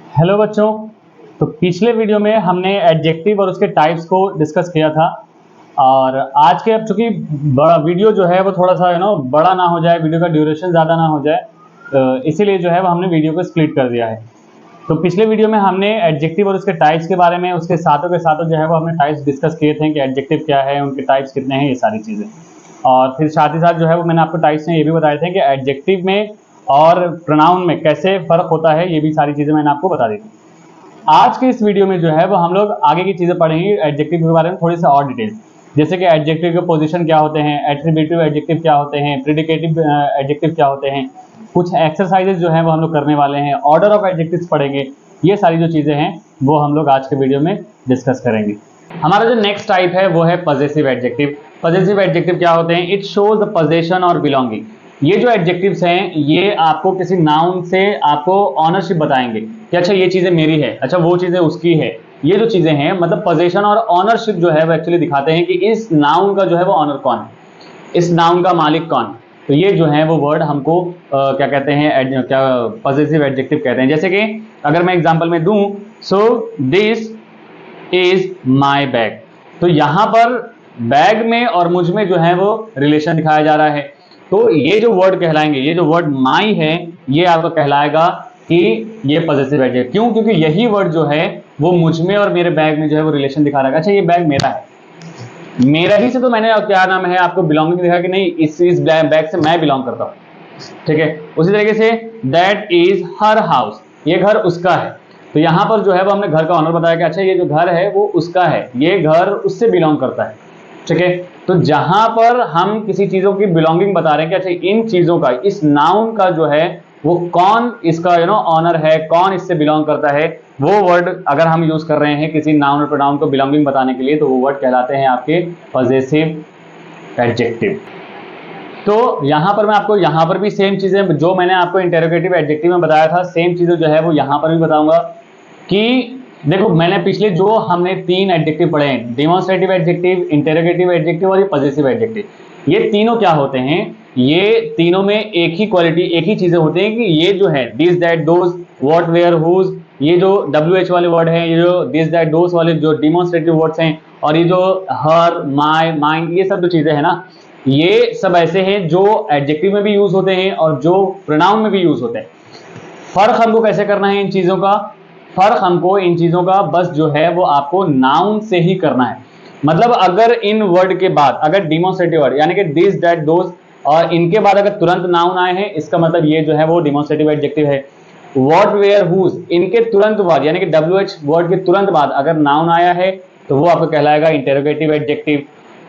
Hello बच्चों। तो पिछले वीडियो में हमने एडजेक्टिव और उसके टाइप्स को डिस्कस किया था और आज के अब चूंकि बड़ा वीडियो जो है वो थोड़ा सा बड़ा ना हो जाए, वीडियो का ड्यूरेशन ज़्यादा ना हो जाए, इसीलिए जो है वो हमने वीडियो को स्प्लिट कर दिया है। तो पिछले वीडियो में हमने एडजेक्टिव और उसके टाइप्स के बारे में, उसके साथों के साथों जो है वो हमने टाइप्स डिस्कस किए थे कि एडजेक्टिव क्या है, उनके टाइप्स कितने हैं, ये सारी चीज़ें। और फिर साथ ही साथ जो है वो मैंने आपको टाइप्स में ये भी बताए थे कि एडजेक्टिव में और प्रोनाउन में कैसे फ़र्क होता है, ये भी सारी चीज़ें मैंने आपको बता दी थी। आज के इस वीडियो में जो है वो हम लोग आगे की चीज़ें पढ़ेंगे एडजेक्टिव के बारे में, थोड़ी सी और डिटेल्स, जैसे कि एडजेक्टिव के पोजीशन क्या होते हैं, एट्रीब्यूटिव एडजेक्टिव क्या होते हैं, प्रेडिकेटिव एडजेक्टिव क्या होते हैं, कुछ एक्सरसाइजेज जो है वो हम लोग करने वाले हैं, ऑर्डर ऑफ एडजेक्टिव्स पढ़ेंगे। ये सारी जो चीज़ें हैं वो हम लोग आज के वीडियो में डिस्कस करेंगे। हमारा जो नेक्स्ट टाइप है वो है पजेसिव एडजेक्टिव। पजेसिव एडजेक्टिव क्या होते हैं? इट शोज द पोजेशन और बिलोंगिंग। ये जो एडजेक्टिव्स हैं ये आपको किसी नाउन से आपको ऑनरशिप बताएंगे कि अच्छा ये चीज़ें मेरी है, अच्छा वो चीज़ें उसकी है। ये जो चीज़ें हैं मतलब पोजेशन और ऑनरशिप जो है वो एक्चुअली दिखाते हैं कि इस नाउन का जो है वो ऑनर कौन है, इस नाउन का मालिक कौन। तो ये जो है वो वर्ड हमको क्या कहते हैं, क्या पजेसिव एडजेक्टिव कहते हैं। जैसे कि अगर मैं एग्जांपल में दूं, so this is my bag, तो यहाँ पर बैग में और मुझ में जो है वो रिलेशन दिखाया जा रहा है। तो ये जो वर्ड कहलाएंगे, ये जो वर्ड माई है, ये आपका कहलाएगा कि ये पजेसिव एडजेक्टिव। क्यों? क्योंकि यही वर्ड जो है वो मुझ में और मेरे बैग में जो है वो रिलेशन दिखा रहा है। अच्छा ये बैग मेरा है, मेरा ही से तो मैंने क्या नाम है आपको बिलोंगिंग दिखा कि नहीं, इस बैग से मैं बिलोंग करता हूँ, ठीक है। उसी तरीके say that is her house, ये घर उसका है। तो यहाँ पर जो है वो हमने घर का ऑनर बताया कि अच्छा ये जो घर है वो उसका है, ये घर उससे बिलोंग करता है, ठीक है। तो जहां पर हम किसी चीजों की बिलोंगिंग बता रहे हैं कि अच्छा इन चीजों का, इस नाउन का जो है वो कौन इसका ऑनर है, कौन इससे बिलोंग करता है, वो वर्ड अगर हम यूज कर रहे हैं किसी नाउन और प्रोनाउन को बिलोंगिंग बताने के लिए, तो वो वर्ड कहलाते हैं आपके पजेसिव एडजेक्टिव। तो यहाँ पर मैं आपको यहाँ पर भी सेम चीजें जो मैंने आपको इंटेरोगेटिव एडजेक्टिव में बताया था, सेम चीजें जो है वो यहाँ पर भी बताऊंगा। कि देखो मैंने पिछले जो हमने 3 एडजेक्टिव पढ़े हैं, डेमोन्स्ट्रेटिव एडजेक्टिव, इंटेरोगेटिव एडजेक्टिव और ये पजेसिव एडजेक्टिव, ये तीनों क्या होते हैं? ये तीनों में एक ही क्वालिटी, एक ही चीजें होते हैं कि ये जो है this that those what where whose, ये जो WH वाले वर्ड हैं, ये जो दिस दैट दोज वाले जो डेमोन्स्ट्रेटिव वर्ड्स हैं, और ये जो हर, माय, माइंड, ये सब जो चीजें हैं ना, ये सब ऐसे हैं जो एडजेक्टिव में भी यूज होते हैं और जो प्रोनाउन में भी यूज होते हैं। फर्क हमको कैसे करना है इन चीजों का? फर्क हमको इन चीजों का बस जो है वो आपको नाउन से ही करना है। मतलब अगर इन वर्ड के बाद अगर डिमोन्स्ट्रेटिव वर्ड यानी कि दिस दैट दोज और इनके बाद अगर तुरंत नाउन आए हैं, इसका मतलब ये जो है वो डिमोन्स्ट्रेटिव एडजेक्टिव है। व्हाट वेयर हुज, इनके तुरंत बाद यानी कि WH वर्ड के तुरंत बाद अगर नाउन आया है तो वो आपको कहलाएगा इंटेरोगेटिव एडजेक्टिव।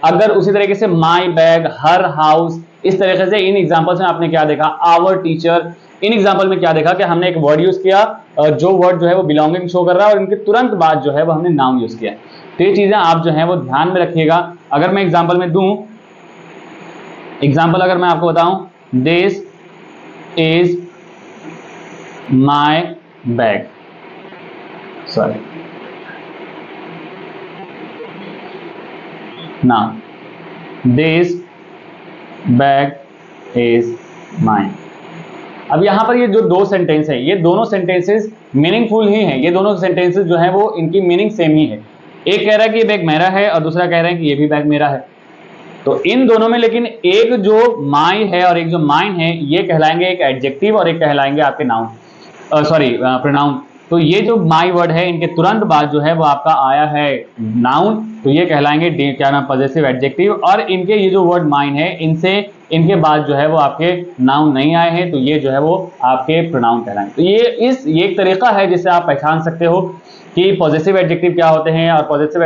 अगर उसी तरीके से माई बैग, हर हाउस, इस तरीके से इन एग्जांपल्स में आपने क्या देखा, आवर टीचर, इन एग्जांपल में क्या देखा कि हमने एक वर्ड यूज किया, जो वर्ड जो है वो बिलोंगिंग शो कर रहा है और इनके तुरंत बाद जो है वो हमने नाउन यूज किया। तो ये चीजें आप जो है वो ध्यान में रखिएगा। अगर मैं एग्जांपल में दूं, एग्जांपल अगर मैं आपको बताऊं, this is my bag, sorry now this bag is mine. अब यहां पर ये जो 2 सेंटेंस है, ये दोनों सेंटेंसेस मीनिंगफुल ही हैं। ये दोनों सेंटेंसेस जो है वो इनकी मीनिंग सेम ही है। एक कह रहा है कि ये बैग मेरा है और दूसरा कह रहा है कि ये भी बैग मेरा है। तो इन दोनों में लेकिन एक जो माई है और एक जो माइन है, ये कहलाएंगे एक एडजेक्टिव और एक कहलाएंगे आपके नाउन, सॉरी प्रोनाउन। तो ये जो माई वर्ड है, इनके तुरंत बाद जो है वो आपका आया है नाउन, तो ये कहलाएंगे क्या नाम, पजेसिव एडजेक्टिव। और इनके ये जो वर्ड माइन है, इनसे इनके बाद जो है वो आपके नाउन नहीं आए हैं, तो ये जो है वो आपके प्रोनाउन कहलाएंगे। तो ये एक तरीका है जिससे आप पहचान सकते हो कि पॉजिटिव एडजेक्टिव क्या होते हैं और पॉजिटिव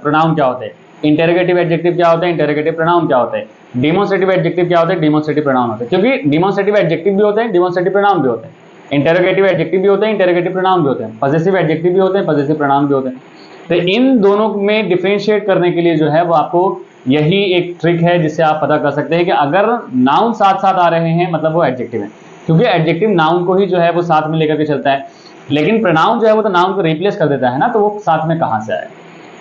प्रोनाउन क्या होते हैं, इंटेरोगेटिव एडजेक्टिव क्या होते हैं, इंटेरोगेटिव प्रोनाउन क्या होते हैं, डेमोन्स्ट्रेटिव एडजेक्टिव क्या होते हैं, डेमोन्स्ट्रेटिव प्रोनाउन होते हैं। क्योंकि डेमोन्स्ट्रेटिव एडजेक्टिव भी होते हैं, डेमोन्स्ट्रेटिव प्रोनाउन भी होते हैं, इंटेरोगेटिव एडजेक्टिव भी होते हैं, इंटेरोगेटिव प्रोनाउन भी होते हैं, पजेसिव एडजेक्टिव भी होते हैं, पजेसिव प्रोनाउन भी होते हैं। तो इन दोनों में डिफरेंशिएट करने के लिए जो है वो आपको यही एक ट्रिक है जिससे आप पता कर सकते हैं कि अगर नाउन साथ साथ आ रहे हैं मतलब वो एडजेक्टिव है, क्योंकि एडजेक्टिव नाउन को ही जो है वो साथ में लेकर के चलता है, लेकिन प्रोनाउन जो है वो तो नाउन को रिप्लेस कर देता है ना, तो वो साथ में कहां से आए।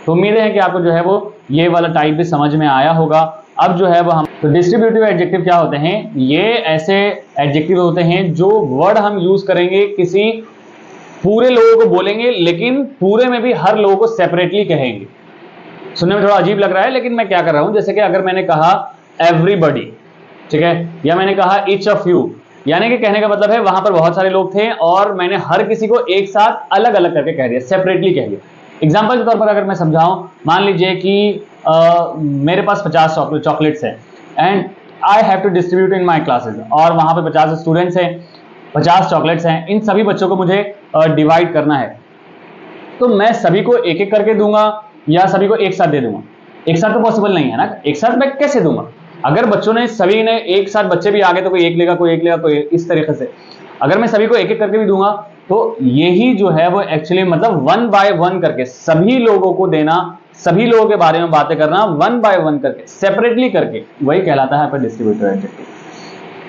तो उम्मीद है कि आपको जो है वो ये वाला टाइप भी समझ में आया होगा। अब जो है वो हम तो डिस्ट्रीब्यूटिव एडजेक्टिव क्या होते हैं, ये ऐसे एडजेक्टिव होते हैं जो वर्ड हम यूज करेंगे किसी पूरे लोगों को बोलेंगे, लेकिन पूरे में भी हर लोगों को सेपरेटली कहेंगे। सुनने में थोड़ा अजीब लग रहा है, लेकिन मैं क्या कर रहा हूं, जैसे कि अगर मैंने कहा एवरीबडी, ठीक है, या मैंने कहा ईच ऑफ यू, यानी कि कहने का मतलब है वहां पर बहुत सारे लोग थे और मैंने हर किसी को एक साथ अलग अलग करके कह दिया, सेपरेटली कह दिया। एग्जाम्पल के तौर पर अगर मैं समझाऊं, मान लीजिए कि मेरे पास 50 चॉकलेट्स हैं and I have to distribute in my classes, और वहां पे 50 स्टूडेंट्स हैं, 50 चॉकलेट्स हैं, इन सभी बच्चों को मुझे डिवाइड करना है। तो मैं सभी को एक एक करके दूंगा या सभी को एक साथ दे दूंगा? एक साथ तो पॉसिबल नहीं है ना, एक साथ मैं कैसे दूंगा? अगर बच्चों ने सभी ने एक साथ, बच्चे भी आगे तो कोई एक लेगा, कोई एक लेगा, कोई इस तरीके से, अगर मैं सभी को एक एक करके भी दूंगा तो यही जो है वो एक्चुअली मतलब 1 बाय 1 करके सभी लोगों को देना, सभी लोगों के बारे में बातें करना 1 बाय 1 करके, सेपरेटली करके, वही कहलाता है डिस्ट्रीब्यूटिव एडजेक्टिव।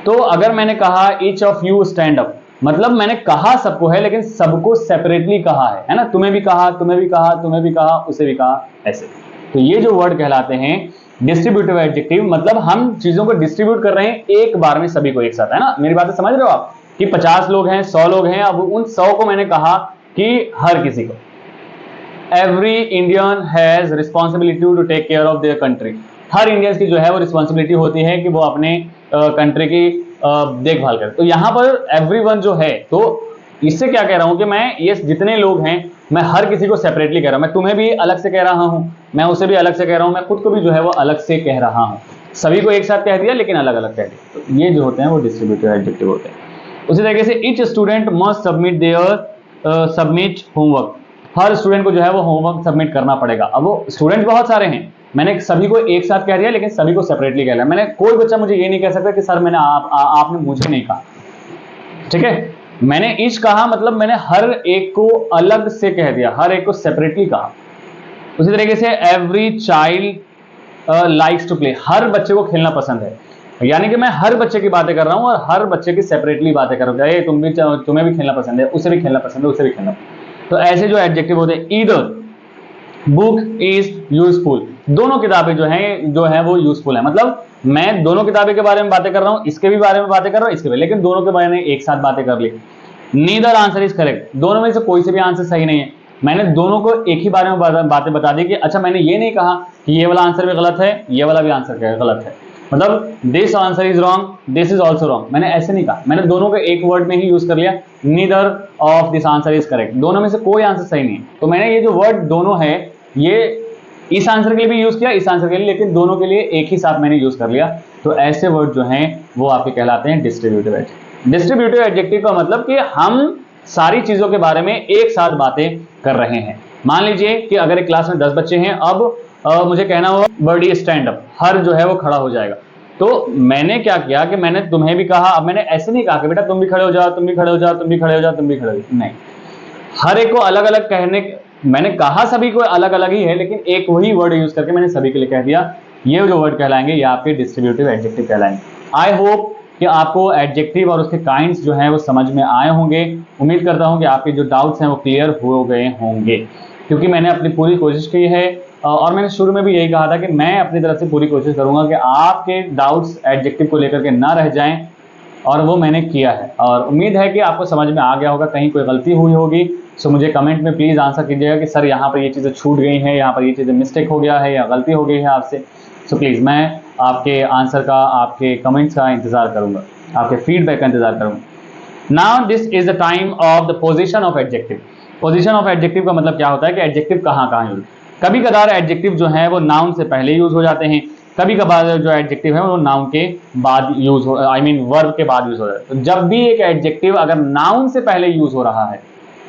तो अगर मैंने कहा each of you stand up, मतलब मैंने कहा सबको है लेकिन सबको सेपरेटली कहा है ना, तुम्हें भी कहा, तुम्हें भी कहा, तुम्हें भी कहा, उसे भी कहा, ऐसे। तो ये जो वर्ड कहलाते हैं डिस्ट्रीब्यूटिव एडजेक्टिव, मतलब हम चीजों को डिस्ट्रीब्यूट कर रहे हैं एक बार में सभी को एक साथ, है ना। मेरी बातें समझ रहे हो आप कि 50 लोग हैं, 100 लोग हैं, अब उन 100 को मैंने कहा कि हर किसी को, every Indian has responsibility to take care of their country, हर इंडियंस की जो है वो रिस्पॉन्सिबिलिटी होती है कि वो अपने कंट्री की देखभाल करें। तो यहां पर एवरीवन जो है, तो इससे क्या कह रहा हूं कि मैं ये जितने लोग हैं मैं हर किसी को सेपरेटली कह रहा हूं, मैं तुम्हें भी अलग से कह रहा हूं, मैं उसे भी अलग से कह रहा हूं, मैं खुद को भी जो है वो अलग से कह रहा हूं, सभी को एक साथ कह दिया लेकिन अलग अलग कह दिया। तो ये जो होते हैं वो डिस्ट्रीब्यूटिव एडजेक्टिव होते हैं। उसी तरीके से each student must submit homework, हर स्टूडेंट को जो है वो होमवर्क सबमिट करना पड़ेगा। अब वो स्टूडेंट बहुत सारे हैं, मैंने सभी को एक साथ कह दिया लेकिन सभी को सेपरेटली कह दिया। मैंने, कोई बच्चा मुझे ये नहीं कह सकता कि सर मैंने आपने मुझे नहीं कहा, ठीक है। मैंने ईच कहा मतलब मैंने हर एक को अलग से कह दिया, हर एक को सेपरेटली कहा। उसी तरीके से every child likes to play, हर बच्चे को खेलना पसंद है, यानी कि मैं हर बच्चे की बातें कर रहा हूं और हर बच्चे की सेपरेटली बातें कर रहा हूं, तुम्हें भी खेलना पसंद है, उसे भी खेलना पसंद है, उसे भी खेलना पसंद है। तो ऐसे जो एडजेक्टिव होते हैं, ईदर बुक इज यूजफुल, दोनों किताबें जो है वो यूजफुल है, मतलब मैं दोनों किताबें के बारे में बातें कर रहा हूं, इसके भी बारे में बातें कर रहा हूं, इसके भी, लेकिन दोनों के बारे में एक साथ बातें कर ली। नीदर आंसर इज करेक्ट, दोनों में से कोई से भी आंसर सही नहीं है। मैंने दोनों को एक ही बारे में बातें बता दी कि अच्छा, मैंने ये नहीं कहा कि ये वाला आंसर भी गलत है, ये वाला भी आंसर गलत है, मतलब this answer is wrong, this is also wrong, मैंने ऐसे नहीं कहा, मैंने दोनों को एक वर्ड में ही यूज कर लिया, neither of this answer is correct, दोनों में से कोई आंसर सही नहीं है। तो मैंने ये जो वर्ड दोनों है, ये इस आंसर के लिए भी यूज किया, इस आंसर के लिए, लेकिन दोनों के लिए एक ही साथ मैंने यूज कर लिया। तो ऐसे वर्ड जो हैं वो आपके कहलाते हैं डिस्ट्रीब्यूटिव एडजेक्टिव। डिस्ट्रीब्यूटिव एडजेक्टिव का मतलब कि हम सारी चीजों के बारे में एक साथ बातें कर रहे हैं। मान लीजिए कि अगर एक क्लास में 10 बच्चे हैं, अब मुझे कहना हो बडी स्टैंड अप, हर जो है वो खड़ा हो जाएगा। तो मैंने क्या किया कि मैंने तुम्हें भी कहा, अब मैंने ऐसे नहीं कहा कि बेटा तुम भी खड़े हो जाओ, तुम भी खड़े हो जाओ, तुम भी खड़े हो जाओ, तुम भी खड़े हो जाओ, नहीं, हर एक को अलग अलग कहने, मैंने कहा सभी को अलग अलग ही है, लेकिन एक वही वर्ड यूज करके मैंने सभी के लिए कह दिया। ये जो वर्ड कहलाएंगे ये आपके डिस्ट्रीब्यूटिव एडजेक्टिव कहलाएंगे। आई होप कि आपको एडजेक्टिव और उसके काइंड्स जो हैं वो समझ में आए होंगे। उम्मीद करता हूं कि आपके जो डाउट्स हैं वो क्लियर हो गए होंगे, क्योंकि मैंने अपनी पूरी कोशिश की है और मैंने शुरू में भी यही कहा था कि मैं अपनी तरफ से पूरी कोशिश करूंगा कि आपके डाउट्स एडजेक्टिव को लेकर के ना रह जाएं, और वो मैंने किया है। और उम्मीद है कि आपको समझ में आ गया होगा। कहीं कोई गलती हुई होगी सो मुझे कमेंट में प्लीज़ आंसर कीजिएगा कि सर यहाँ पर ये चीज़ें छूट गई हैं, यहाँ पर ये चीज़ें मिस्टेक हो गया है या गलती हो गई है आपसे। सो प्लीज़ मैं आपके आंसर का, आपके कमेंट्स का इंतज़ार करूँगा, आपके फीडबैक का इंतज़ार करूँगा। Now this is the time of the position of adjective. Position of adjective का मतलब क्या होता है कि एडजेक्टिव कहाँ कहाँ यूज। कभी कभार एडजेक्टिव जो है वो नाउन से पहले यूज हो जाते हैं, कभी कभार जो एडजेक्टिव है वो नाउन के बाद यूज हो, आई मीन वर्ब के बाद यूज हो जाता है। तो जब भी एक एडजेक्टिव अगर नाउन से पहले यूज हो रहा है,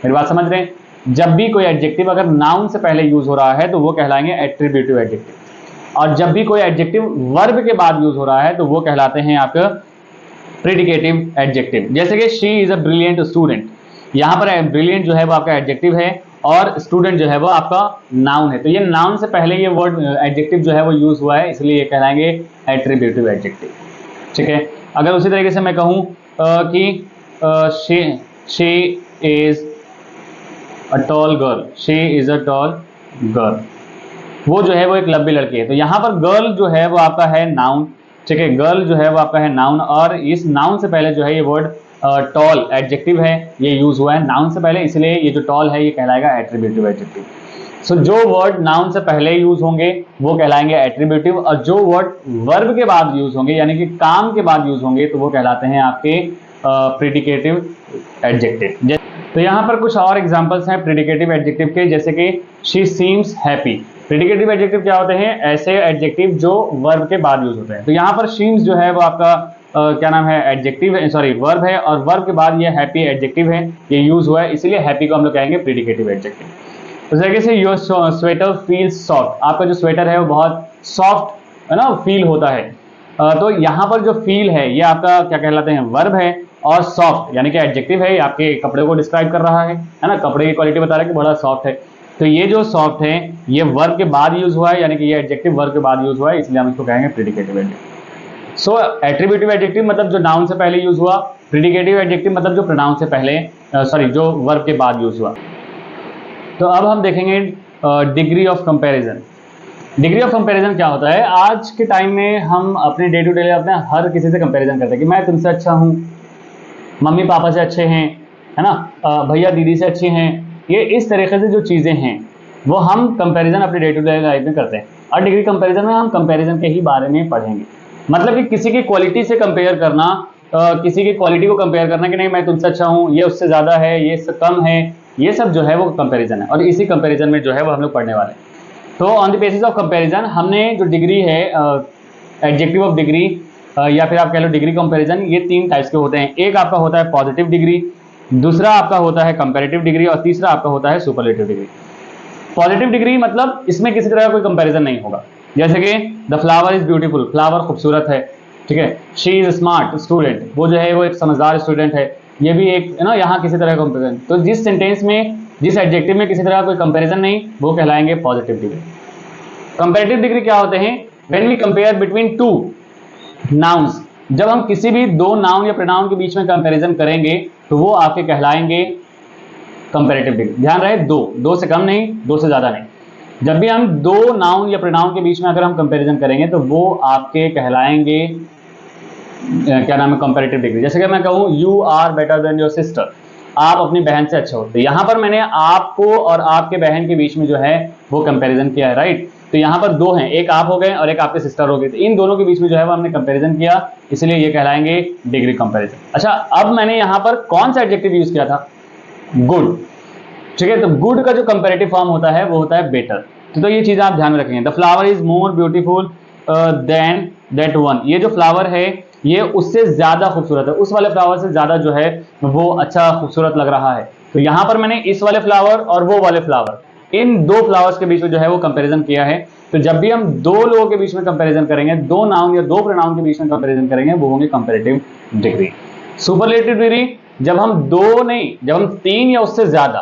मेरी बात समझ रहे हैं, जब भी कोई एडजेक्टिव अगर नाउन से पहले यूज हो रहा है तो वो कहलाएंगे एट्रीब्यूटिव एडजेक्टिव, और जब भी कोई एडजेक्टिव वर्ब के बाद यूज हो रहा है तो वो कहलाते हैं आपका प्रेडिकेटिव एडजेक्टिव। जैसे कि she is a brilliant student, यहाँ पर ब्रिलियंट जो है वो आपका एडजेक्टिव है और स्टूडेंट जो है वो आपका नाउन है। तो ये नाउन से पहले ये वर्ड एडजेक्टिव जो है वो यूज हुआ है, इसलिए ये कहलाएंगे एट्रीब्यूटिव एडजेक्टिव। ठीक है। अगर उसी तरीके से मैं कहूँ कि she is a tall girl, she is a tall girl, वो जो है वो एक लंबी लड़की है। तो यहाँ पर गर्ल जो है वो आपका है नाउन। ठीक है, गर्ल जो है वो आपका है नाउन, और इस नाउन से पहले जो है ये वर्ड टॉल एडजेक्टिव है, ये यूज हुआ है नाउन से पहले, इसलिए ये जो टॉल है ये कहलाएगा एट्रीब्यूटिव एडजेक्टिव। सो जो वर्ड नाउन से पहले यूज होंगे वो कहलाएंगे एट्रीब्यूटिव, और जो वर्ड वर्ब के बाद यूज होंगे यानी कि काम के बाद यूज होंगे तो वो कहलाते हैं आपके प्रेडिकेटिव एडजेक्टिव। तो यहाँ पर कुछ और एग्जांपल्स हैं प्रेडिकेटिव एडजेक्टिव के, जैसे कि she seems happy. Predicative adjective क्या होते हैं? ऐसे एडजेक्टिव जो वर्ब के बाद यूज होते हैं। तो यहाँ पर सीम्स जो है वो आपका क्या नाम है, एडजेक्टिव है, सॉरी वर्ब है, और वर्ब के बाद ये हैप्पी एडजेक्टिव है, ये यूज हुआ है, इसलिए हैप्पी को हम लोग कहेंगे प्रेडिकेटिव एडजेक्टिव। उस तरीके से योर स्वेटर फील्स सॉफ्ट, आपका जो स्वेटर है वो बहुत सॉफ्ट है ना फील होता है। तो यहाँ पर जो फील है ये आपका क्या कहलाते हैं? वर्ब है, और सॉफ्ट यानी कि एडजेक्टिव है, आपके कपड़े को डिस्क्राइब कर रहा है ना, कपड़े की क्वालिटी बता रहा है कि बड़ा सॉफ्ट है। तो ये जो सॉफ्ट है ये वर्ब के बाद यूज हुआ है, यानी कि ये एडजेक्टिव वर्ब के बाद यूज हुआ है, इसलिए हम इसको कहेंगे प्रेडिकेटिव एडजेक्टिव। सो एट्रीब्यूटिव एडजेक्टिव मतलब जो नाउन से पहले यूज हुआ, प्रेडिकेटिव एडजेक्टिव मतलब जो प्रोनाउन से पहले जो वर्ब के बाद यूज हुआ। तो अब हम देखेंगे degree of comparison. Degree of comparison क्या होता है? आज के टाइम में हम अपने डे टू डे अपने हर किसी से कंपैरिजन करते हैं कि मैं तुमसे अच्छा हूँ, मम्मी पापा से अच्छे हैं, है ना, भैया दीदी से अच्छे हैं। ये इस तरीके से जो चीज़ें हैं वो हम कंपैरिजन अपने डे टू डे लाइफ में करते हैं। और डिग्री कंपैरिजन में हम कंपैरिजन के ही बारे में पढ़ेंगे, मतलब कि किसी की क्वालिटी से कंपेयर करना, किसी की क्वालिटी को कंपेयर करना कि नहीं मैं तुमसे अच्छा हूँ, ये उससे ज़्यादा है, ये इससे कम है, ये सब जो है वो कंपैरिजन है। और इसी कंपैरिजन में जो है वो हम लोग पढ़ने वाले हैं। तो on the basis of comparison हमने जो डिग्री है, एडजेक्टिव ऑफ डिग्री या फिर आप कह लो डिग्री कंपैरिजन, ये 3 टाइप्स के होते हैं। एक आपका होता है पॉजिटिव डिग्री, दूसरा आपका होता है कंपैरेटिव डिग्री, और तीसरा आपका होता है सुपरलेटिव डिग्री। पॉजिटिव डिग्री मतलब इसमें किसी तरह का कोई कंपैरिजन नहीं होगा, जैसे कि the flower is beautiful, flower खूबसूरत है, ठीक है। शी इज स्मार्ट स्टूडेंट, वो जो है वो एक समझदार स्टूडेंट है, ये भी एक है ना, यहाँ किसी तरह का कंपैरिजन। तो जिस सेंटेंस में, जिस एडजेक्टिव में किसी तरह का कोई कंपैरिजन नहीं, वो कहलाएंगे पॉजिटिव डिग्री। कंपैरेटिव डिग्री क्या होते हैं? When we compare between 2 nouns, जब हम किसी भी 2 नाउन या प्रोनाउन के बीच में कंपैरिजन करेंगे तो वो आपके कहलाएंगे कंपैरेटिव डिग्री। ध्यान रहे 2 से कम नहीं, 2 से ज्यादा नहीं। जब भी हम 2 नाउन या प्रोनाउन के बीच में अगर हम कंपैरिजन करेंगे तो वो आपके कहलाएंगे क्या नाम है, कंपैरेटिव डिग्री। जैसे कि मैं कहूँ you are better than your sister, आप अपनी बहन से अच्छे हो, तो यहाँ पर मैंने आपको और आपके बहन के बीच में जो है वो कंपैरिजन किया है, राइट। तो यहाँ पर 2 हैं, एक आप हो गए और एक आपके सिस्टर हो गए, तो इन दोनों के बीच में जो है वो हमने कंपैरिजन किया, इसलिए ये कहलाएंगे डिग्री कंपैरिजन। अच्छा, अब मैंने यहाँ पर कौन सा एडजेक्टिव यूज किया था? गुड, ठीक है। तो गुड का जो कंपैरेटिव फॉर्म होता है वो होता है बेटर। तो ये चीज आप ध्यान में रखेंगे। The flower is more beautiful then that one, ये जो फ्लावर है ये उससे ज्यादा खूबसूरत है, उस वाले फ्लावर से ज्यादा जो है वो अच्छा खूबसूरत लग रहा है। तो यहाँ पर मैंने इस वाले फ्लावर और वो वाले फ्लावर, इन 2 फ्लावर्स के बीच में जो है वो कंपैरिजन किया है। तो जब भी हम 2 लोगों के बीच में कंपैरिजन करेंगे, 2 नाउन या 2 प्रोनाउन के बीच में कंपैरिजन करेंगे, वो होंगे कंपैरेटिव डिग्री। सुपरलेटिव डिग्री जब हम 2 नहीं, जब हम 3 या उससे ज्यादा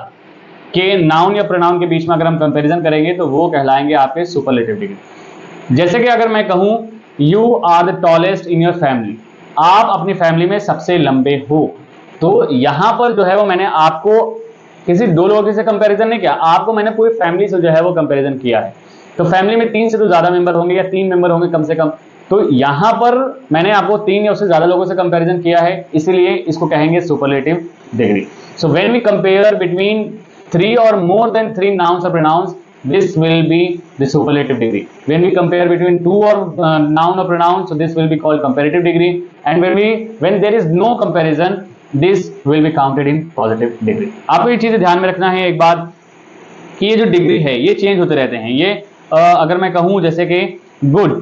के नाउन या प्रोनाउन के बीच में अगर हम कंपैरिजन करेंगे तो वो कहलाएंगे आपके सुपरलेटिव डिग्री। जैसे कि अगर मैं कहूं you are the tallest in your family, आप अपनी फैमिली में सबसे लंबे हो, तो यहां पर जो है वो मैंने आपको किसी 2 लोगों से कंपैरिजन नहीं किया, आपको मैंने पूरी फैमिली से जो है वो कंपैरिजन किया है। तो फैमिली में 3 से तो ज्यादा मेंबर होंगे या 3 मेंबर होंगे कम से कम, तो यहां पर मैंने आपको 3 या उससे ज्यादा लोगों से कंपैरिजन किया है, इसीलिए इसको कहेंगे superlative degree. So when we compare between 3 or more than 3 nouns or pronouns, this will be the superlative degree. When we compare between 2 or noun or pronoun, so this will be called comparative degree. And when there is no comparison, this will be counted in positive degree. आपको ये चीजें ध्यान में रखना है एक बात कि ये जो डिग्री है ये चेंज होते रहते हैं। ये अगर मैं कहूँ जैसे कि गुड,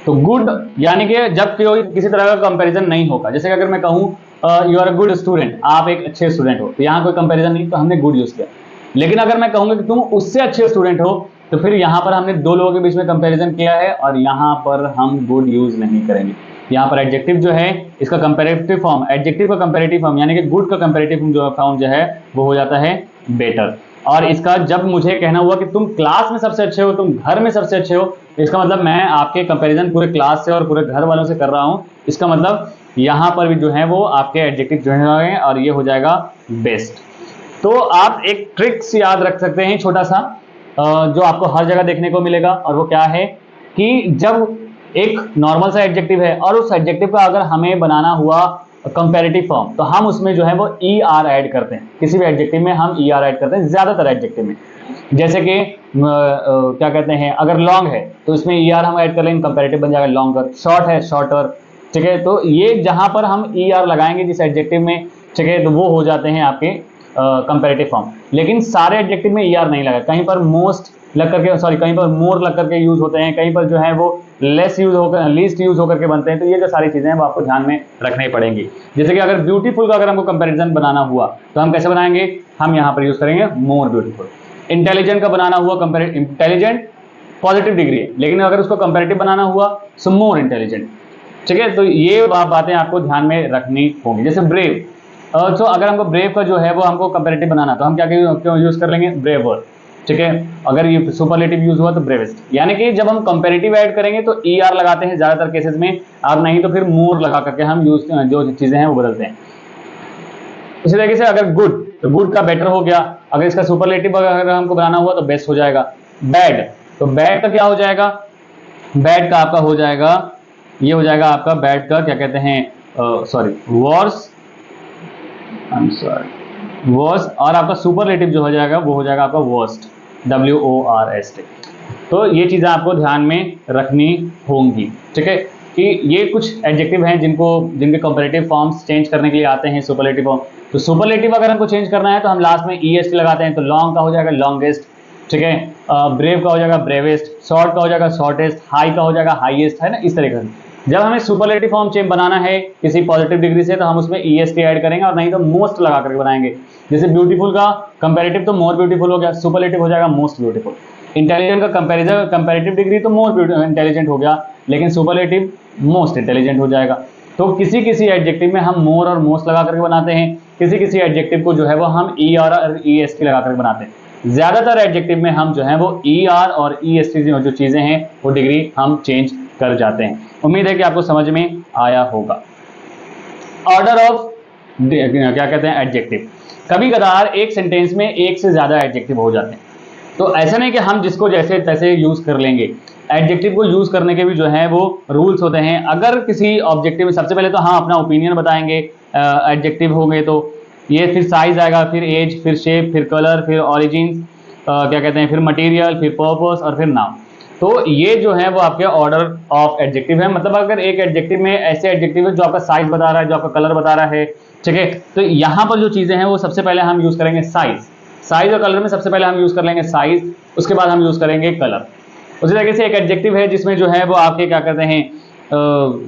तो गुड यानी कि जब कोई किसी तरह का कंपैरिजन नहीं होगा। जैसे कि अगर मैं कहूँ you are a good student, आप एक अच्छे स्टूडेंट हो, तो यहाँ कोई कंपैरिजन नहीं, तो हमने गुड यूज किया। लेकिन अगर मैं कहूँगा कि तुम उससे अच्छे स्टूडेंट हो, तो फिर यहाँ पर हमने 2 लोगों के बीच में कंपैरिजन किया है और यहाँ पर हम गुड यूज नहीं करेंगे। यहाँ पर एडजेक्टिव जो है इसका कंपैरेटिव फॉर्म, एडजेक्टिव का कंपैरेटिव फॉर्म यानी कि गुड का कंपैरेटिव जो फॉर्म जो है वो हो जाता है बेटर। और इसका जब मुझे कहना हुआ कि तुम क्लास में सबसे अच्छे हो, तुम घर में सबसे अच्छे हो, इसका मतलब मैं आपके कंपैरिजन पूरे क्लास से और पूरे घर वालों से कर रहा हूँ। इसका मतलब यहाँ पर भी जो है वो आपके एडजेक्टिव जो है और ये हो जाएगा बेस्ट। तो आप एक ट्रिक्स याद रख सकते हैं छोटा सा, जो आपको हर जगह देखने को मिलेगा, और वो क्या है कि जब एक नॉर्मल सा एडजेक्टिव है और उस एडजेक्टिव का अगर हमें बनाना हुआ कंपैरेटिव फॉर्म, तो हम उसमें जो है वो ER ऐड करते हैं। किसी भी एडजेक्टिव में हम ER ऐड करते हैं, ज्यादातर एडजेक्टिव में। जैसे कि क्या कहते हैं, अगर लॉन्ग है तो इसमें ER हम ऐड कर लेंगे, कंपैरेटिव बन जाएगा लॉन्गर। शॉर्ट है शॉर्टर, ठीक है। तो ये जहां पर हम ER लगाएंगे जिस एडजेक्टिव में, ठीक है, तो वो हो जाते हैं आपके कंपैरेटिव फॉर्म। लेकिन सारे एडजेक्टिव में ER नहीं लगा, कहीं पर मोस्ट लग करके, सॉरी, कहीं पर मोर लग करके यूज होते हैं, कहीं पर जो है वो लेस यूज होकर, लीस्ट यूज होकर के बनते हैं। तो ये जो सारी चीजें हैं वो आपको ध्यान में रखनी पड़ेंगी। जैसे कि अगर ब्यूटीफुल का अगर हमको कंपैरिजन बनाना हुआ तो हम कैसे बनाएंगे, हम यहाँ पर यूज करेंगे मोर ब्यूटीफुल। इंटेलिजेंट का बनाना हुआ कंपैरेटिव, इंटेलिजेंट पॉजिटिव डिग्री है, लेकिन अगर उसको कंपैरेटिव बनाना हुआ सो मोर इंटेलिजेंट, ठीक है। तो ये बातें आपको ध्यान में रखनी होंगी। जैसे ब्रेव, तो अगर हमको ब्रेव का जो है वो हमको कंपैरेटिव बनाना, तो हम क्या क्यों यूज कर लेंगे, ब्रेवर, ठीक है। अगर ये सुपरलेटिव यूज हुआ तो ब्रेवेस्ट। यानी कि जब हम कंपैरेटिव ऐड करेंगे तो ER लगाते हैं ज्यादातर केसेस में, और नहीं तो फिर मोर लगा करके हम यूज जो चीजें हैं वो बदलते हैं। इसी तरीके से अगर गुड, तो गुड का बेटर हो गया। अगर इसका सुपरलेटिव अगर हमको बनाना हुआ तो बेस्ट हो जाएगा। बैड, तो बैड का क्या हो जाएगा, बैड का आपका हो जाएगा, ये हो जाएगा आपका बैड का क्या कहते हैं, sorry, worse, I am sorry, worse. और आपका सुपरलेटिव जो हो जाएगा वो हो जाएगा आपका वर्स्ट, WORST। तो ये चीजें आपको ध्यान में रखनी होंगी, ठीक है, कि ये कुछ एडजेक्टिव हैं जिनके कंपैरेटिव फॉर्म्स चेंज करने के लिए आते हैं सुपरलेटिव फॉर्म। तो सुपरलेटिव अगर हमको चेंज करना है तो हम लास्ट में EST लगाते हैं। तो लॉन्ग का हो जाएगा लॉन्गेस्ट, ठीक है, ब्रेव का हो जाएगा ब्रेवेस्ट, शॉर्ट का हो जाएगा शॉर्टेस्ट, हाई का हो जाएगा हाईएस्ट, है ना। इस तरीके से जब हमें सुपरलेटिव फॉर्म चेंज बनाना है किसी पॉजिटिव डिग्री से तो हम उसमें EST ऐड करेंगे, और नहीं तो मोस्ट लगा करके बनाएंगे। जैसे ब्यूटीफुल का कंपैरेटिव तो मोर ब्यूटीफुल हो गया, सुपरलेटिव हो जाएगा मोस्ट ब्यूटीफुल। इंटेलिजेंट का कंपैरेटिव डिग्री तो मोर इंटेलिजेंट हो गया, लेकिन सुपरलेटिव मोस्ट इंटेलिजेंट हो जाएगा। तो किसी किसी एडजेक्टिव में हम मोर और मोस्ट लगा करके बनाते हैं, किसी किसी एडजेक्टिव को जो है वो हम ER और EST लगा करके बनाते हैं। ज्यादातर एडजेक्टिव में हम जो है वो ER और EST जो चीजें हैं वो डिग्री हम चेंज कर जाते हैं। उम्मीद है कि आपको समझ में आया होगा। ऑर्डर ऑफ क्या कहते हैं, एडजेक्टिव। कभी कदार एक सेंटेंस में एक से ज्यादा एडजेक्टिव हो जाते हैं, तो ऐसा नहीं कि हम जिसको जैसे तैसे यूज कर लेंगे। एडजेक्टिव को यूज करने के भी जो है वो रूल्स होते हैं। अगर किसी ऑब्जेक्टिव में, सबसे पहले तो हम अपना ओपिनियन बताएंगे एडजेक्टिव होंगे तो, ये फिर साइज आएगा, फिर एज, फिर शेप, फिर कलर, फिर ऑरिजिन, क्या कहते हैं, फिर मटेरियल, फिर पर्पस और फिर नाम। तो ये जो है वो आपके ऑर्डर ऑफ एडजेक्टिव है। मतलब अगर एक एडजेक्टिव में ऐसे एडजेक्टिव है जो आपका साइज बता रहा है, जो आपका कलर बता रहा है, ठीक है, तो यहाँ पर जो चीजें हैं वो सबसे पहले हम यूज करेंगे साइज। साइज और कलर में सबसे पहले हम यूज कर लेंगे साइज, उसके बाद हम यूज करेंगे कलर। उसी तरीके से एक एडजेक्टिव है जिसमें जो है वो आपके क्या कहते हैं,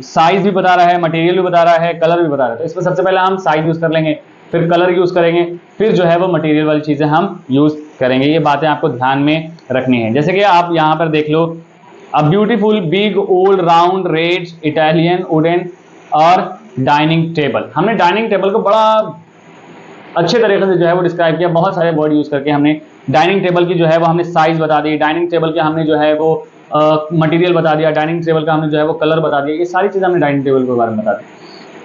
साइज भी बता रहा है, मटेरियल भी बता रहा है, कलर भी बता रहा है। तो इसमें सबसे पहले हम साइज यूज कर लेंगे, फिर कलर यूज करेंगे, फिर जो है वो मटेरियल वाली चीजें हम यूज करेंगे। ये बातें आपको ध्यान में रखनी है। जैसे कि आप यहाँ पर देख लो, a beautiful, big, old, round, red, Italian, wooden और डाइनिंग टेबल। हमने डाइनिंग टेबल को बड़ा अच्छे तरीके से जो है वो डिस्क्राइब किया, बहुत सारे वर्ड यूज करके हमने डाइनिंग टेबल की जो है वो हमने साइज बता दी, डाइनिंग टेबल के हमने जो है वो मटेरियल बता दिया, डाइनिंग टेबल का हमने जो है वो कलर बता दिया। ये सारी चीजें हमने डाइनिंग टेबल के बारे में बता दी।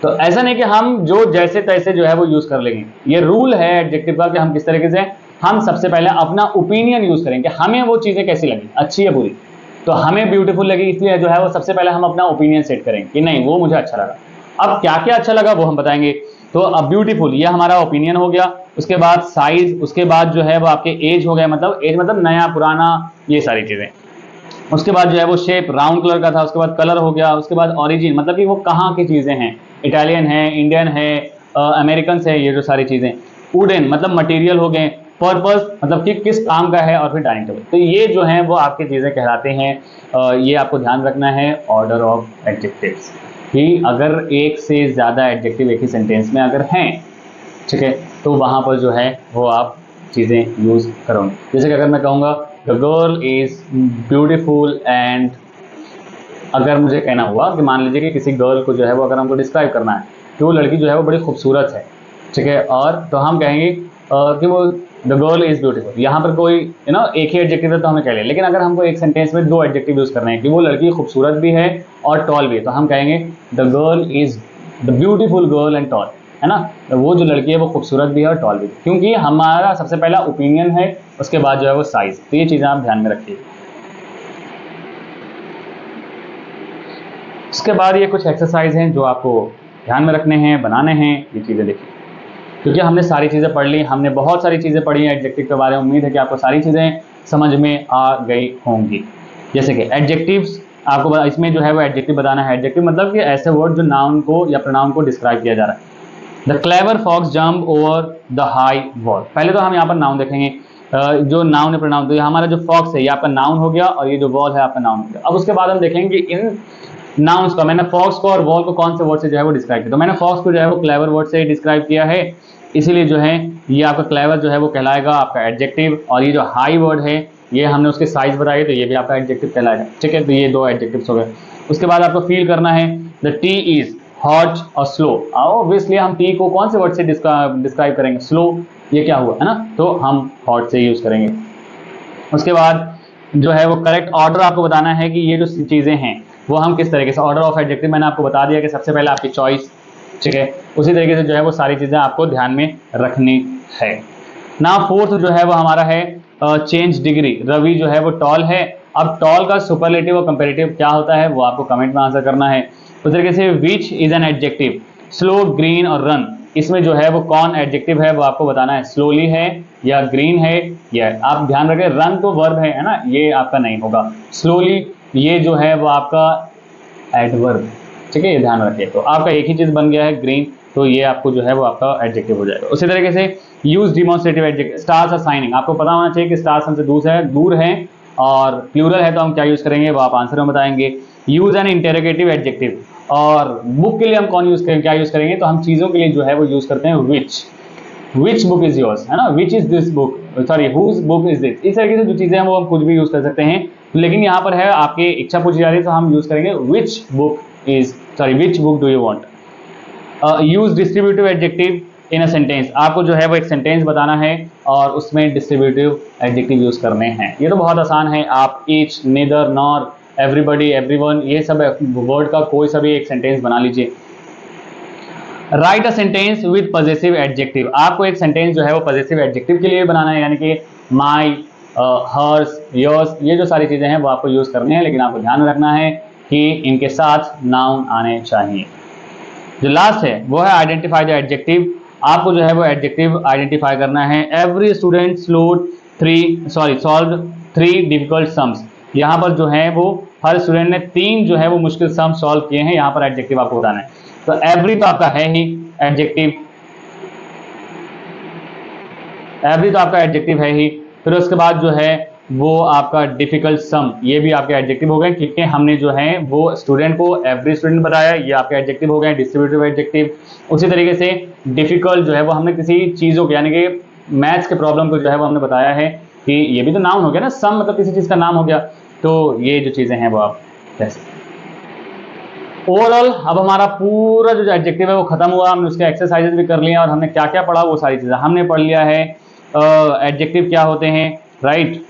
तो ऐसा नहीं कि हम जो जैसे तैसे जो है वो यूज कर लेंगे। ये रूल है एडजेक्टिव का कि हम किस तरीके से, हम सबसे पहले अपना ओपिनियन यूज करेंगे, हमें वो चीजें कैसी लगी, अच्छी है बुरी। तो हमें ब्यूटीफुल लगी इसलिए जो है वो सबसे पहले हम अपना ओपिनियन सेट करेंगे कि नहीं वो मुझे अच्छा लगा। अब क्या क्या अच्छा लगा वो हम बताएंगे। तो अब ब्यूटीफुल ये हमारा ओपिनियन हो गया, उसके बाद साइज, उसके बाद जो है वो आपके एज हो गया, मतलब एज मतलब नया पुराना, ये सारी चीजें। उसके बाद जो है वो शेप राउंड कलर का था, उसके बाद कलर हो गया, उसके बाद ऑरिजिन मतलब कि वो कहाँ की चीजें हैं, इटालियन है, इंडियन है, अमेरिकन है, ये जो सारी चीजें। वुडन मतलब मटेरियल हो गए, पर्पस मतलब कि किस काम का है, और फिर डाइनिंग टेबल। तो ये जो है वो आपकी चीजें कहलाते हैं। ये आपको ध्यान रखना है ऑर्डर ऑफ एडजेक्टिव्स, कि अगर एक से ज्यादा एडजेक्टिव एक ही सेंटेंस में अगर हैं, ठीक है, तो वहां पर जो है वो आप चीजें यूज करोगे। जैसे कि अगर मैं कहूँगा the girl is beautiful and, अगर मुझे कहना हुआ कि मान लीजिए कि किसी गर्ल को जो है वो अगर हमको डिस्क्राइब करना है कि वो लड़की जो है वो बड़ी खूबसूरत है, ठीक है, और तो हम कहेंगे कि वो द गर्ल इज ब्यूटीफुल। यहाँ पर कोई एक ही एडजेक्टिव है तो हमें कह लें, लेकिन अगर हमको एक सेंटेंस में दो एडजेक्टिव यूज करने हैं कि वो लड़की खूबसूरत भी है और टॉल भी है, तो हम कहेंगे the girl is the beautiful girl and tall, है ना। तो वो जो लड़की है वो खूबसूरत भी है और टॉल भी है, क्योंकि हमारा सबसे पहला ओपिनियन है, उसके बाद जो है वो साइज। तो ये चीजें आप ध्यान में रखिए। उसके बाद ये कुछ एक्सरसाइज हैं जो आपको ध्यान में रखने हैं, बनाने हैं, ये चीज़ें देखिए, क्योंकि हमने सारी चीज़ें पढ़ ली, हमने बहुत सारी चीज़ें पढ़ी हैं एडजेक्टिव के बारे में। उम्मीद है कि आपको सारी चीज़ें समझ में आ गई होंगी। जैसे कि एडजेक्टिव्स, आपको इसमें जो है वो एडजेक्टिव बताना है। एडजेक्टिव मतलब कि ऐसे वर्ड जो नाउन को या प्रोनाउन को डिस्क्राइब किया जा रहा है। The clever fox jump over the high wall. पहले तो हम यहाँ पर नाउन देखेंगे, जो नाउन है प्रोनाउन, तो ये हमारा जो फॉक्स है ये आपका नाउन हो गया और ये जो वॉल है आपका नाउन हो गया। अब उसके बाद हम देखेंगे इन नाउन्स का, मैंने फॉक्स को और वॉल को कौन से वर्ड से जो है वो डिस्क्राइब किया। तो मैंने फॉक्स को जो है वो क्लेवर वर्ड से डिस्क्राइब किया है, इसीलिए जो है ये आपका क्लेवर जो है वो कहलाएगा आपका एडजेक्टिव। और ये जो हाई वर्ड है ये हमने उसके साइज बताई, तो ये भी आपका एडजेक्टिव कहलाएगा। ठीक है, तो ये दो एडजेक्टिव्स हो गए। उसके बाद आपको फील करना है, द टी इज हॉट और स्लो। ऑब्वियसली हम टी को कौन से वर्ड से डिस्क्राइब करेंगे, स्लो, ये क्या हुआ है ना, तो हम हॉट से यूज करेंगे। उसके बाद जो है वो करेक्ट ऑर्डर आपको बताना है कि ये जो चीज़ें हैं वो हम किस तरीके से, ऑर्डर ऑफ एडजेक्टिव मैंने आपको बता दिया कि सबसे पहले आपकी चॉइस, ठीक है, उसी तरीके से जो है वो सारी चीज़ें आपको ध्यान में रखनी है ना। फोर्थ जो है वो हमारा है चेंज डिग्री। रवि जो है वो टॉल है। अब टॉल का सुपरलेटिव और कंपेरेटिव क्या होता है वो आपको कमेंट में आंसर करना है। उस तरीके से which is an adjective, slow, green और रन, इसमें जो है वो कौन एडजेक्टिव है वो आपको बताना है, स्लोली है या ग्रीन है या, आप ध्यान रखें रन तो वर्ब है ना, ये आपका नहीं होगा। स्लोली ये जो है वो आपका एडवर्ब, ठीक है, ये ध्यान रखिए। तो आपका एक ही चीज़ बन गया है ग्रीन, तो ये आपको जो है वो आपका एडजेक्टिव हो जाएगा। उसी तरीके से use demonstrative adjective, stars are shining, आपको पता होना चाहिए कि स्टार्स हमसे दूर है और प्लूरल है तो हम क्या यूज करेंगे वो आप आंसर में बताएंगे। यूज एन इंटेरोगेटिव एडजेक्टिव, और बुक के लिए हम कौन यूज करेंगे, क्या यूज करेंगे, तो हम चीज़ों के लिए जो है वो यूज करते हैं विच बुक इज योर्स, है ना, which is this book, sorry whose book is this. इस तरीके से जो चीज़ें हैं वो हम कुछ भी यूज कर सकते हैं, लेकिन यहाँ पर है आपकी इच्छा पूछी जा रही है तो हम यूज करेंगे which book do you want. Use distributive adjective in a sentence, आपको जो है वो एक सेंटेंस बताना है और उसमें डिस्ट्रीब्यूटिव एडजेक्टिव यूज करने हैं। ये तो बहुत आसान है, आप each, neither, nor, everybody, everyone, ये सब वर्ड का कोई सा भी एक सेंटेंस बना लीजिए। Right a sentence with positive adjective, आपको एक सेंटेंस जो है वो पॉजिटिव एडजेक्टिव के लिए बनाना है, यानी कि माई, हर्स, योर्स, ये जो सारी चीज़ें हैं वो आपको यूज़ करनी है, लेकिन आपको ध्यान रखना है कि इनके साथ नाउन आने चाहिए। जो लास्ट है वो है आइडेंटिफाई द एडजेक्टिव, आपको जो है वो एडजेक्टिव आइडेंटिफाई करना है। Every student solve 3 difficult sums, यहाँ पर जो है वो हर स्टूडेंट ने 3 जो है वो मुश्किल सम सॉल्व किए हैं, यहाँ पर एडजेक्टिव आपको बताना है। तो एवरी तो आपका है ही एडजेक्टिव, एवरी तो आपका एडजेक्टिव है ही। फिर उसके बाद जो है वो आपका डिफिकल्ट सम, ये भी आपके एडजेक्टिव हो गए, क्योंकि हमने जो है वो स्टूडेंट को एवरी स्टूडेंट बताया, ये आपके एडजेक्टिव हो गए, डिस्ट्रीब्यूटिव एडजेक्टिव। उसी तरीके से डिफिकल्ट जो है वो हमने किसी चीज़ों को, यानी कि मैथ्स के प्रॉब्लम को जो है वो हमने बताया है कि ये भी तो नाउन हो गया ना, सम मतलब किसी चीज़ का नाम हो गया, तो ये जो चीज़ें हैं वो आप कैसे। ओवरऑल अब हमारा पूरा जो एडजेक्टिव है वो खत्म हुआ, हमने उसके एक्सरसाइजेज भी कर लिए और हमने क्या क्या पढ़ा वो सारी चीज़ें हमने पढ़ लिया है। एडजेक्टिव क्या होते हैं, राइट,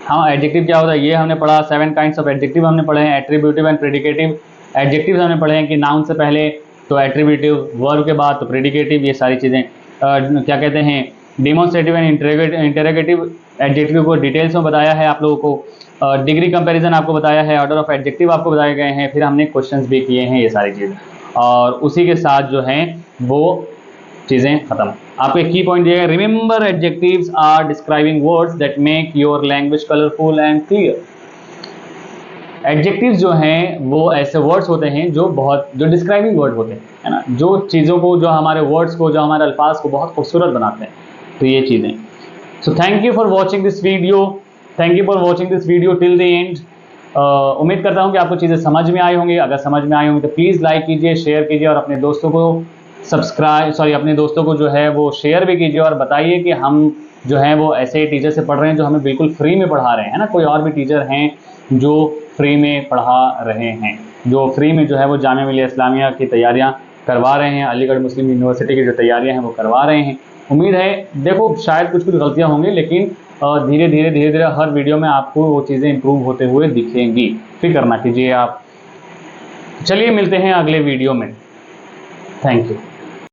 हाँ, एडजेक्टिव क्या होता है ये हमने पढ़ा। 7 काइंड्स ऑफ एडजेक्टिव हमने पढ़े हैं। एट्रीब्यूटिव एंड प्रेडिकेटिव एडजेक्टिव हमने पढ़े हैं कि नाउन से पहले तो एट्रीब्यूटिव, वर्ब के बाद तो प्रेडिकेटिव, ये सारी चीज़ें क्या कहते हैं, डिमॉन्स्ट्रेटिव एंड इंटेरोगेटिव एडजेक्टिव को डिटेल्स में बताया है आप लोगों को। डिग्री कंपैरिजन आपको बताया है, ऑर्डर ऑफ एडजेक्टिव आपको बताए गए हैं, फिर हमने क्वेश्चंस भी किए हैं, ये सारी चीज़ें, और उसी के साथ जो हैं वो चीज़ें खत्म। आपको एक की पॉइंट दिया है, remember adjectives are describing words that make your language colourful and clear. Adjectives जो हैं वो ऐसे वर्ड्स होते हैं जो डिस्क्राइबिंग वर्ड होते हैं, है ना, जो चीज़ों को, जो हमारे वर्ड्स को, जो हमारे अल्फाज को बहुत खूबसूरत बनाते हैं, तो ये चीज़ें। So thank you for watching this video, thank you for watching this video till the end. उम्मीद करता हूँ कि आपको चीज़ें समझ में आई होंगी। अगर समझ में आई होंगी तो प्लीज़ लाइक कीजिए, शेयर कीजिए और अपने दोस्तों को अपने दोस्तों को जो है वो शेयर भी कीजिए और बताइए कि हम जो है वो ऐसे टीचर से पढ़ रहे हैं जो हमें बिल्कुल फ्री में पढ़ा रहे हैं, ना, कोई और भी टीचर हैं जो फ्री में पढ़ा रहे हैं, जो फ्री में जो है वो जामिया मिलिया इस्लामिया की तैयारियां करवा रहे हैं, अलीगढ़ मुस्लिम यूनिवर्सिटी की जो तैयारियां हैं वो करवा रहे हैं। उम्मीद है, देखो शायद कुछ गलतियां होंगी, लेकिन धीरे धीरे हर वीडियो में आपको वो चीज़ें इंप्रूव होते हुए दिखेंगी, फिक्र ना कीजिए आप। चलिए मिलते हैं अगले वीडियो में, थैंक यू।